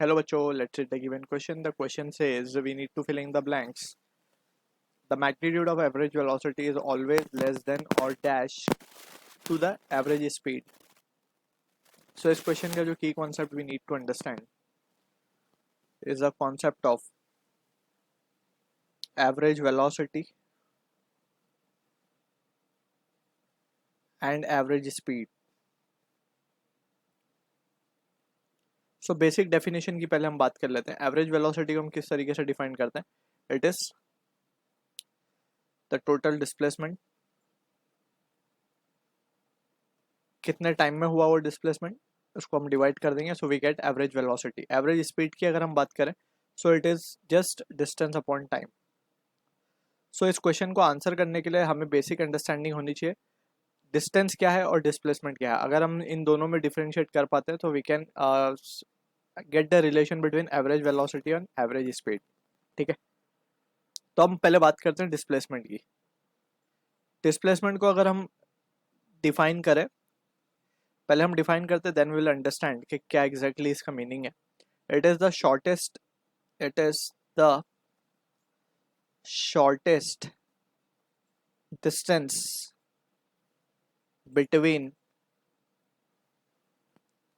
Hello bachcho, let's read the given question. The question says we need to fill in the blanks. The magnitude of average velocity is always less than or dash to the average speed. So इस question का जो key concept we need to understand is the concept of average velocity and average speed. So basic definition की पहले हम बात कर लेते हैं. Average velocity को हम किस तरीके से define करते हैं? It is the total displacement. कितने टाइम में हुआ वो डिस्प्लेसमेंट उसको हम डिवाइड कर देंगे. So we get average velocity. Average speed की अगर हम बात करें so it is just distance upon time. So इस क्वेश्चन को आंसर करने के लिए हमें बेसिक अंडरस्टैंडिंग होनी चाहिए डिस्टेंस क्या है और डिस्प्लेसमेंट क्या है. अगर हम इन दोनों में डिफरेंशिएट कर पाते हैं तो we can get the relation between average velocity and average speed. ठीक है, तो हम पहले बात करते हैं डिस्प्लेसमेंट की. डिस्प्लेसमेंट को अगर हम डिफाइन करें, पहले हम डिफाइन करते देन विल अंडरस्टैंड कि क्या एग्जैक्टली इसका मीनिंग है. It is the shortest distance between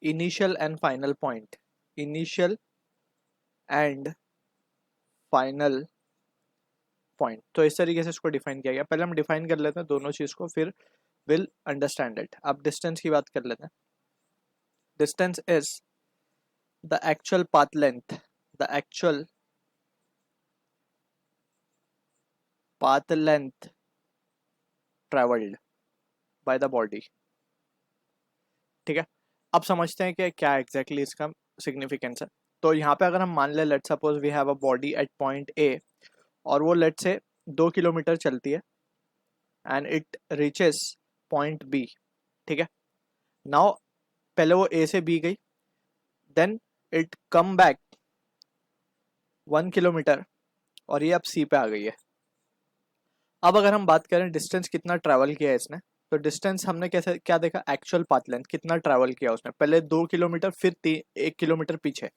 initial and final point. Initial and final point. तो इस तरीके से इसको डिफाइन किया गया. पहले हम डिफाइन कर लेते हैं दोनों चीज को, फिर विल अंडरस्टैंड इट. अब डिस्टेंस की बात कर लेते हैं. Distance is the actual path length traveled by the body. ठीक है, अब समझते हैं कि क्या एग्जैक्टली इसका सिग्निफिकेंस है. तो यहाँ पे अगर हम मान ले let suppose we have a body at point A और वो लेट से 2 किलोमीटर चलती है and it reaches point B. ठीक है, नाउ पहले वो ए से बी गई, then it come back 1 kilometre और ये अब सी पे आ गई है. अब अगर हम बात करें डिस्टेंस कितना ट्रैवल किया है इसने, तो डिस्टेंस हमने कैसे क्या देखा, एक्चुअल पाथ लेंथ कितना ट्रैवल किया उसने. पहले 2 किलोमीटर फिर 1 किलोमीटर पीछे,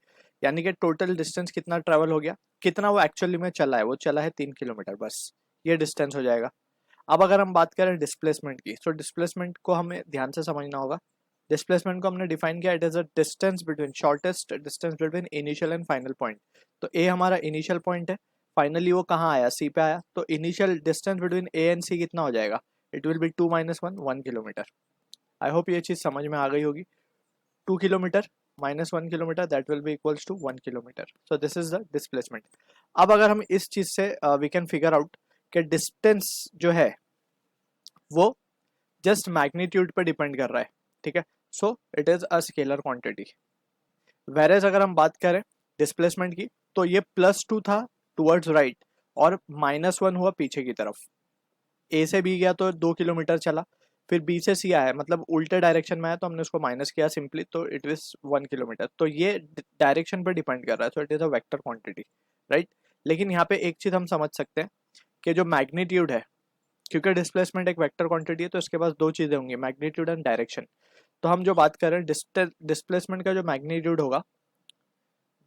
यानी कि टोटल डिस्टेंस कितना ट्रैवल हो गया. कितना वो एक्चुअली में चला है, वो चला है 3 किलोमीटर, बस ये डिस्टेंस हो जाएगा. अब अगर हम बात करें डिस्प्लेसमेंट की, तो डिस्प्लेसमेंट को हमें ध्यान से समझना होगा. डिस्प्लेसमेंट को हमने डिफाइन किया, it is a distance between shortest distance between initial and final point. तो ए हमारा इनिशियल पॉइंट है, फाइनली वो कहाँ आया, सी पे आया. तो initial distance between A and C कितना हो जाएगा, it will be 2 - 1 kilometre. I hope ये चीज समझ में आ गई होगी. 2 kilometre minus 1 kilometre that will be equals to 1 kilometre. So this is the displacement. अब अगर हम इस चीज से वी कैन फिगर आउट कि डिस्टेंस जो है वो जस्ट मैग्नीट्यूड पे डिपेंड कर रहा है. ठीक है, so it is a scalar quantity. Average अगर हम बात करें डिस्प्लेसमेंट की, तो ये +2 था टुवर्ड्स राइट और -1 हुआ पीछे की तरफ. ए से बी गया तो 2 किलोमीटर चला, फिर बी से सी आया, मतलब उल्टे डायरेक्शन में आया तो हमने उसको माइनस किया सिंपली, तो इट इज 1 किलोमीटर. तो ये डायरेक्शन पर डिपेंड कर रहा है, so it is a vector quantity, right. लेकिन यहाँ पे एक चीज हम समझ सकते हैं कि जो मैग्नीट्यूड है, क्योंकि डिस्प्लेसमेंट एक वेक्टर क्वांटिटी है तो इसके पास दो चीजें होंगी, मैग्नीट्यूड एंड डायरेक्शन. तो हम जो बात कर रहे हैं डिस्प्लेसमेंट का जो मैग्नीट्यूड होगा,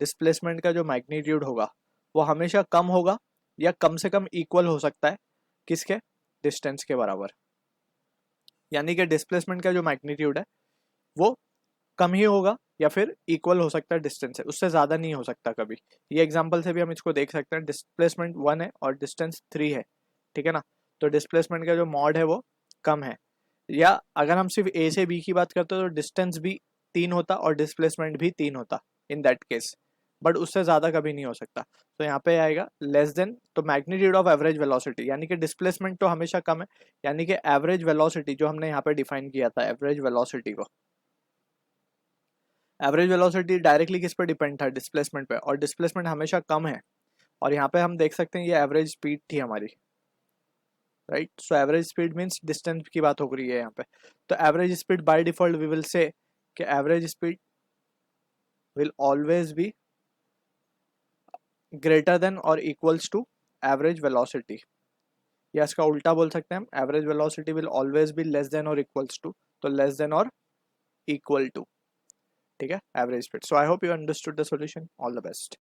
डिस्प्लेसमेंट का जो मैग्नीट्यूड होगा वो हमेशा कम होगा या कम से कम इक्वल हो सकता है किसके, डिस्टेंस के बराबर. यानी कि डिस्प्लेसमेंट का जो मैग्नीट्यूड है वो कम ही होगा या फिर इक्वल हो सकता है डिस्टेंस से, उससे ज्यादा नहीं हो सकता कभी. ये एग्जांपल से भी हम इसको देख सकते हैं. डिस्प्लेसमेंट 1 है और डिस्टेंस 3 है, ठीक है ना. तो डिस्प्लेसमेंट का जो मॉड है वो कम है. या अगर हम सिर्फ ए से बी की बात करते तो डिस्टेंस भी 3 होता और डिस्प्लेसमेंट भी 3 होता इन दैट केस, बट उससे ज्यादा कभी नहीं हो सकता. तो यहाँ पे आएगा लेस देन, तो मैग्नीट्यूड ऑफ एवरेज वेलोसिटी, यानी कि डिस्प्लेसमेंट तो हमेशा कम है, यानी कि एवरेज वेलोसिटी जो हमने यहाँ पे डिफाइन किया था, एवरेज वेलोसिटी को, एवरेज वेलोसिटी डायरेक्टली किस पे डिपेंड था, डिस्प्लेसमेंट पे, और डिस्प्लेसमेंट हमेशा कम है. और यहाँ पे हम देख सकते हैं ये एवरेज स्पीड थी हमारी, right. So average speed means distance की बात हो रही है यहाँ पे. तो average speed by default we will say कि average speed will always be greater than और इक्वल्स टू एवरेज वेलोसिटी, या इसका उल्टा बोल सकते हैं हम, average velocity will always be less than और इक्वल्स टू, तो लेस देन और इक्वल टू. ठीक है, average speed. So I hope you understood the solution. All the best.